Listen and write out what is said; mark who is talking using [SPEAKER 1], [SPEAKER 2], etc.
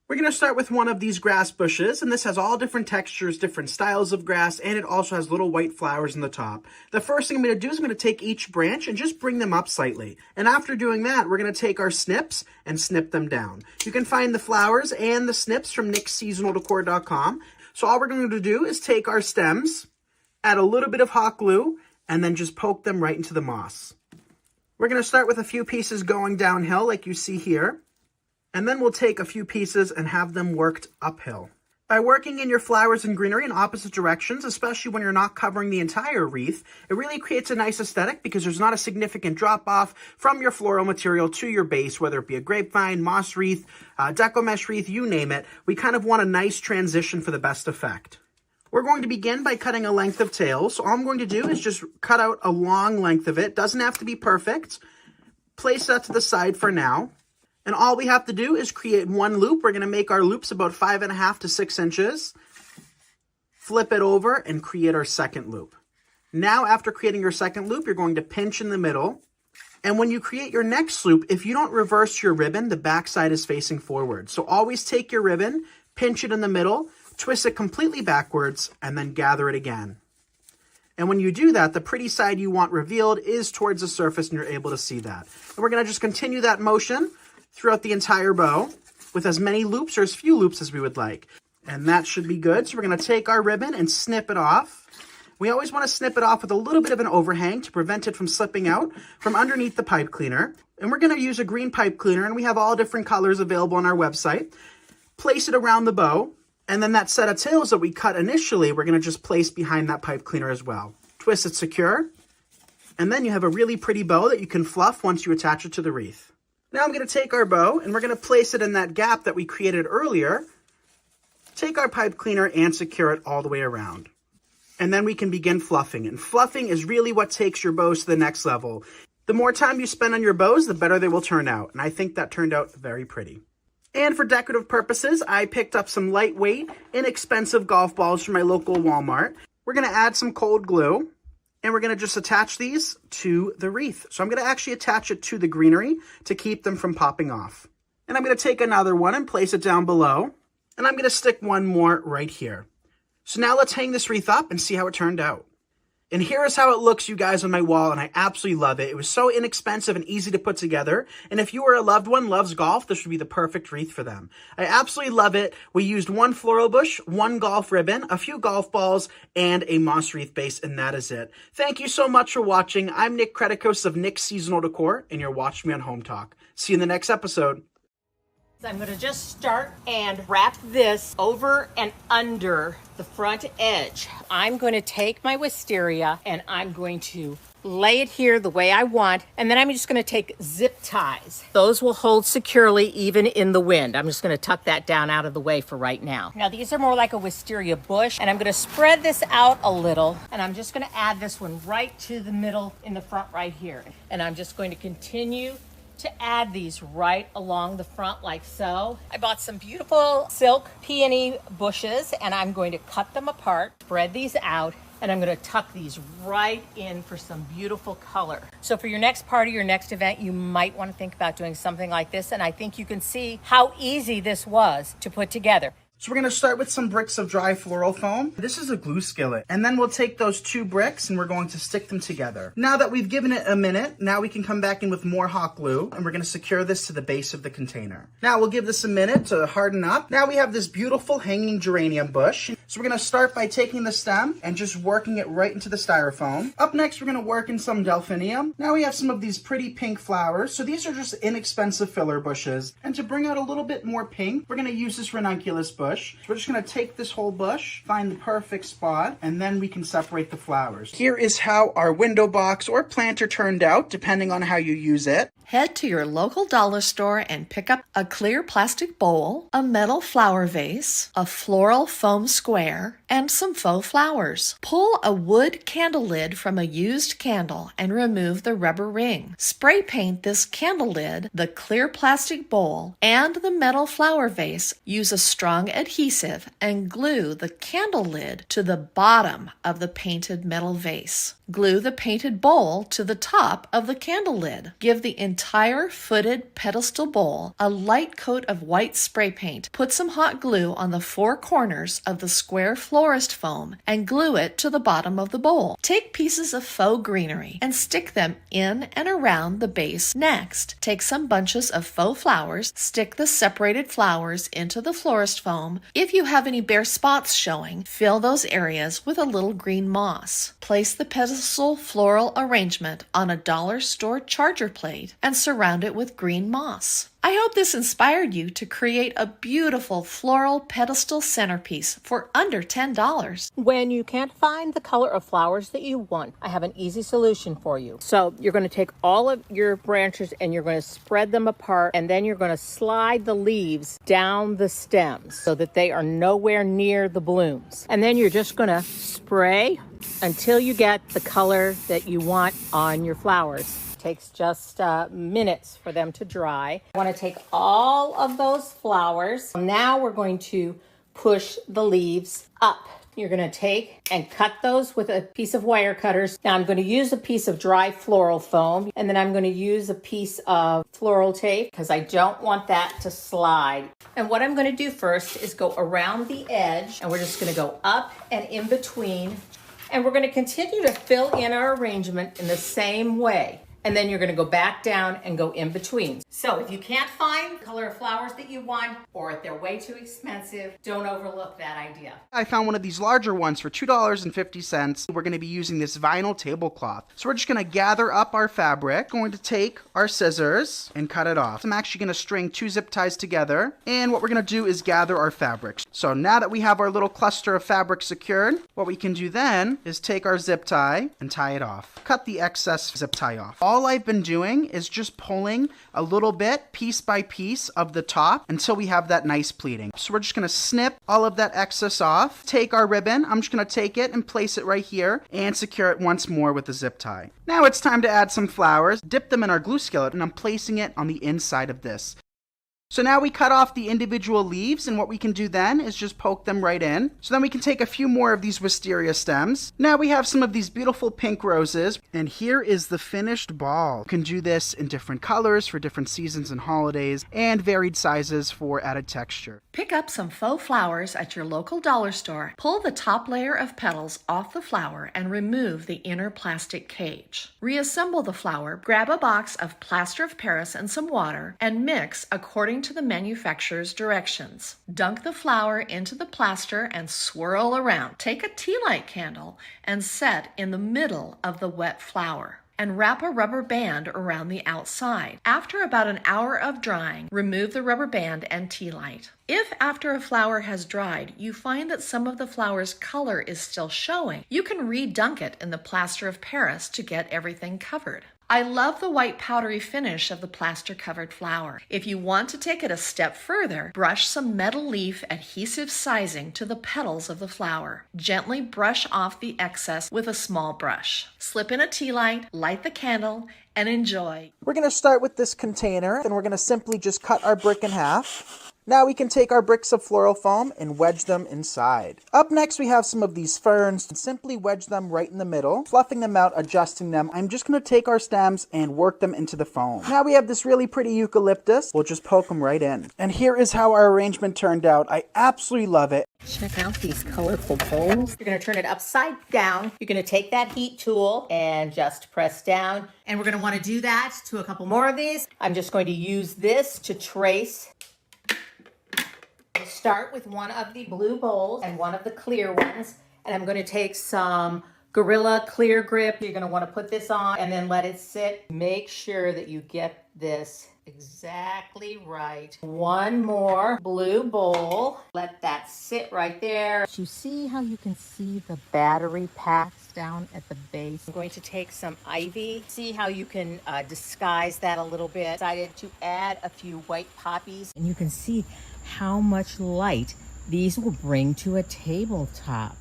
[SPEAKER 1] We're going to start with one of these grass bushes, and this has all different textures, different styles of grass, and it also has little white flowers in the top. The first thing I'm going to do is I'm going to take each branch and just bring them up slightly. And after doing that, we're going to take our snips and snip them down. You can find the flowers and the snips from nicksseasonaldecor.com. So all we're going to do is take our stems, add a little bit of hot glue, and then just poke them right into the moss. We're going to start with a few pieces going downhill like you see here. And then we'll take a few pieces and have them worked uphill. By working in your flowers and greenery in opposite directions, especially when you're not covering the entire wreath, it really creates a nice aesthetic because there's not a significant drop-off from your floral material to your base, whether it be a grapevine, moss wreath, deco mesh wreath, you name it. We kind of want a nice transition for the best effect. We're going to begin by cutting a length of tail. So all I'm going to do is just cut out a long length of it. Doesn't have to be perfect. Place that to the side for now. And all we have to do is create one loop. We're going to make our loops about 5.5 to 6 inches. Flip it over and create our second loop. Now, after creating your second loop, you're going to pinch in the middle. And when you create your next loop, if you don't reverse your ribbon, the back side is facing forward. So always take your ribbon, pinch it in the middle, twist it completely backwards, and then gather it again. And when you do that, the pretty side you want revealed is towards the surface, and you're able to see that. And we're going to just continue that motion throughout the entire bow with as many loops or as few loops as we would like. And that should be good. So we're going to take our ribbon and snip it off. We always want to snip it off with a little bit of an overhang to prevent it from slipping out from underneath the pipe cleaner. And we're going to use a green pipe cleaner, and we have all different colors available on our website. Place it around the bow, and then that set of tails that we cut initially, we're going to just place behind that pipe cleaner as well. Twist it secure, and then you have a really pretty bow that you can fluff once you attach it to the wreath. Now I'm going to take our bow, and we're going to place it in that gap that we created earlier. Take our pipe cleaner and secure it all the way around. And then we can begin fluffing. And fluffing is really what takes your bows to the next level. The more time you spend on your bows, the better they will turn out. And I think that turned out very pretty. And for decorative purposes, I picked up some lightweight, inexpensive golf balls from my local Walmart. We're going to add some cold glue. And we're going to just attach these to the wreath. So I'm going to actually attach it to the greenery to keep them from popping off. And I'm going to take another one and place it down below. And I'm going to stick one more right here. So now let's hang this wreath up and see how it turned out. And here is how it looks, you guys, on my wall, and I absolutely love it. It was so inexpensive and easy to put together. And if you or a loved one loves golf, this would be the perfect wreath for them. I absolutely love it. We used one floral bush, one golf ribbon, a few golf balls, and a moss wreath base, and that is it. Thank you so much for watching. I'm Nick Kretikos of Nick's Seasonal Decor, and you're watching me on Hometalk. See you in the next episode.
[SPEAKER 2] I'm going to just start and wrap this over and under the front edge. I'm going to take my wisteria and I'm going to lay it here the way I want, and then I'm just going to take zip ties. Those will hold securely even in the wind. I'm just going to tuck that down out of the way for right now. Now these are more like a wisteria bush, and I'm going to spread this out a little, and I'm just going to add this one right to the middle in the front right here. And I'm just going to continue to add these right along the front like so. I bought some beautiful silk peony bushes, and I'm going to cut them apart, spread these out, and I'm going to tuck these right in for some beautiful color. So for your next party, your next event, you might want to think about doing something like this, and I think you can see how easy this was to put together.
[SPEAKER 1] So we're going to start with some bricks of dry floral foam. This is a glue skillet. And then we'll take those 2 bricks and we're going to stick them together. Now that we've given it a minute, now we can come back in with more hot glue, and we're going to secure this to the base of the container. Now we'll give this a minute to harden up. Now we have this beautiful hanging geranium bush. So we're going to start by taking the stem and just working it right into the styrofoam. Up next, we're going to work in some delphinium. Now we have some of these pretty pink flowers. So these are just inexpensive filler bushes. And to bring out a little bit more pink, we're going to use this ranunculus bush. So we're just going to take this whole bush, find the perfect spot, and then we can separate the flowers. Here is how our window box or planter turned out, depending on how you use it.
[SPEAKER 3] Head to your local dollar store and pick up a clear plastic bowl, a metal flower vase, a floral foam square, square, and some faux flowers. Pull a wood candle lid from a used candle and remove the rubber ring. Spray paint this candle lid, the clear plastic bowl, and the metal flower vase. Use a strong adhesive and glue the candle lid to the bottom of the painted metal vase. Glue the painted bowl to the top of the candle lid. Give the entire footed pedestal bowl a light coat of white spray paint. Put some hot glue on the four corners of the square florist foam and glue it to the bottom of the bowl. Take pieces of faux greenery and stick them in and around the base. Next, take some bunches of faux flowers, stick the separated flowers into the florist foam. If you have any bare spots showing, fill those areas with a little green moss. Place the pedestal floral arrangement on a dollar store charger plate and surround it with green moss. I hope this inspired you to create a beautiful floral pedestal centerpiece for under $10.
[SPEAKER 2] When you can't find the color of flowers that you want, I have an easy solution for you. So you're going to take all of your branches and you're going to spread them apart, and then you're going to slide the leaves down the stems so that they are nowhere near the blooms. And then you're just going to spray until you get the color that you want on your flowers. Takes just minutes for them to dry. I want to take all of those flowers. Now we're going to push the leaves up. You're going to take and cut those with a piece of wire cutters. Now I'm going to use a piece of dry floral foam, and then I'm going to use a piece of floral tape because I don't want that to slide. And what I'm going to do first is go around the edge, and we're just going to go up and in between. And we're going to continue to fill in our arrangement in the same way. And then you're going to go back down and go in between. So if you can't find the color of flowers that you want, or if they're way too expensive, don't overlook that idea.
[SPEAKER 1] I found one of these larger ones for $2.50. We're going to be using this vinyl tablecloth. So we're just going to gather up our fabric, going to take our scissors and cut it off. I'm actually going to string 2 zip ties together, and what we're going to do is gather our fabrics. So now that we have our little cluster of fabric secured, what we can do then is take our zip tie and tie it off. Cut the excess zip tie off. All I've been doing is just pulling a little bit, piece by piece, of the top until we have that nice pleating. So we're just going to snip all of that excess off. Take our ribbon. I'm just going to take it and place it right here and secure it once more with the zip tie. Now it's time to add some flowers. Dip them in our glue skillet, and I'm placing it on the inside of this. So now we cut off the individual leaves, and what we can do then is just poke them right in. So then we can take a few more of these wisteria stems. Now we have some of these beautiful pink roses, and here is the finished ball. You can do this in different colors for different seasons and holidays, and varied sizes for added texture.
[SPEAKER 3] Pick up some faux flowers at your local dollar store. Pull the top layer of petals off the flower and remove the inner plastic cage. Reassemble the flower. Grab a box of Plaster of Paris and some water and mix according to the manufacturer's directions. Dunk the flower into the plaster and swirl around. Take a tea light candle and set in the middle of the wet flower, and wrap a rubber band around the outside. After about an hour of drying, remove the rubber band and tea light. If after a flower has dried, you find that some of the flower's color is still showing, you can redunk it in the Plaster of Paris to get everything covered. I love the white powdery finish of the plaster-covered flower. If you want to take it a step further, brush some metal leaf adhesive sizing to the petals of the flower. Gently brush off the excess with a small brush. Slip in a tea light, light the candle, and enjoy.
[SPEAKER 1] We're going to start with this container, and we're going to simply just cut our brick in half. Now we can take our bricks of floral foam and wedge them inside. Up next we have some of these ferns, and simply wedge them right in the middle, fluffing them out, adjusting them. I'm just going to take our stems and work them into the foam. Now we have this really pretty eucalyptus. We'll just poke them right in. And here is how our arrangement turned out. I absolutely love it.
[SPEAKER 2] Check out these colorful bowls. You're going to turn it upside down. You're going to take that heat tool and just press down. And we're going to want to do that to a couple more of these. I'm just going to use this to trace. Start with one of the blue bowls and one of the clear ones, and I'm going to take some Gorilla Clear Grip. You're going to want to put this on and then let it sit. Make sure that you get this exactly right. One more blue bowl. Let that sit right there. You see how you can see the battery packs down at the base? I'm going to take some ivy. See how you can disguise that a little bit. Decided to add a few white poppies, and you can see how much light these will bring to a tabletop.